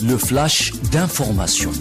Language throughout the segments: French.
le flash d'information.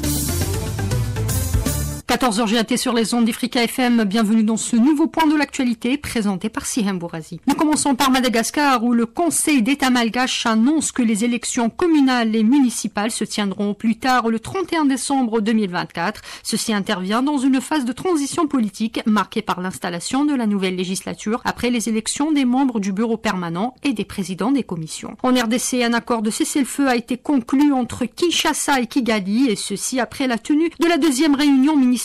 14h GMT sur les ondes d'Ifrica FM. Bienvenue dans ce nouveau point de l'actualité présenté par Sihem Bourazi. Nous commençons par Madagascar où le Conseil d'État malgache annonce que les élections communales et municipales se tiendront plus tard le 31 décembre 2024. Ceci intervient dans une phase de transition politique marquée par l'installation de la nouvelle législature après les élections des membres du bureau permanent et des présidents des commissions. En RDC, un accord de cessez-le-feu a été conclu entre Kinshasa et Kigali et ceci après la tenue de la deuxième réunion ministérielle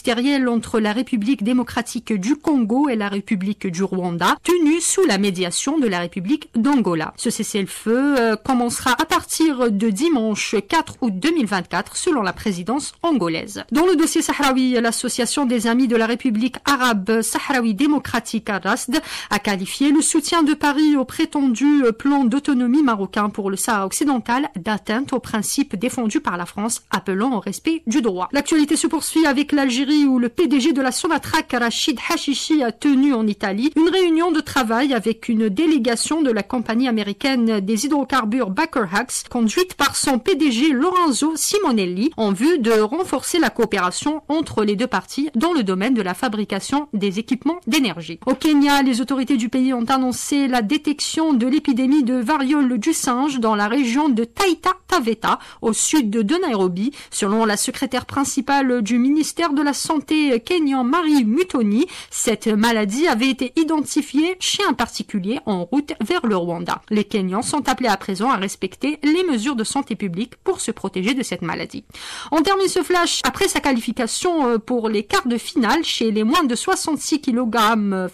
entre la République démocratique du Congo et la République du Rwanda, tenue sous la médiation de la République d'Angola. Ce cessez-le-feu commencera à partir de dimanche 4 août 2024 selon la présidence angolaise. Dans le dossier sahraoui, l'association des amis de la République arabe sahraoui démocratique RASD a qualifié le soutien de Paris au prétendu plan d'autonomie marocain pour le Sahara occidental d'atteinte aux principes défendus par la France, appelant au respect du droit. L'actualité se poursuit avec l'Algérie où le PDG de la Sonatrach, Rachid Hachichi, a tenu en Italie une réunion de travail avec une délégation de la compagnie américaine des hydrocarbures Baker Hughes, conduite par son PDG Lorenzo Simonelli, en vue de renforcer la coopération entre les deux parties dans le domaine de la fabrication des équipements d'énergie. Au Kenya, les autorités du pays ont annoncé la détection de l'épidémie de variole du singe dans la région de Taita Taveta, au sud de Nairobi. Selon la secrétaire principale du ministère de la Santé kenyan Marie Mutoni, cette maladie avait été identifiée chez un particulier en route vers le Rwanda. Les Kenyans sont appelés à présent à respecter les mesures de santé publique pour se protéger de cette maladie. On termine ce flash après sa qualification pour les quarts de finale chez les moins de 66 kg femmes.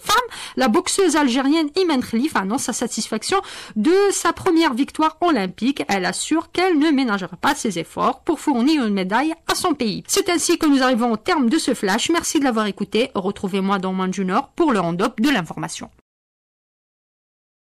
La boxeuse algérienne Imen Khalif annonce sa satisfaction de sa première victoire olympique. Elle assure qu'elle ne ménagera pas ses efforts pour fournir une médaille à son pays. C'est ainsi que nous arrivons au terme de ce flash. Merci de l'avoir écouté. Retrouvez-moi dans Manjunor pour le round-up de l'information.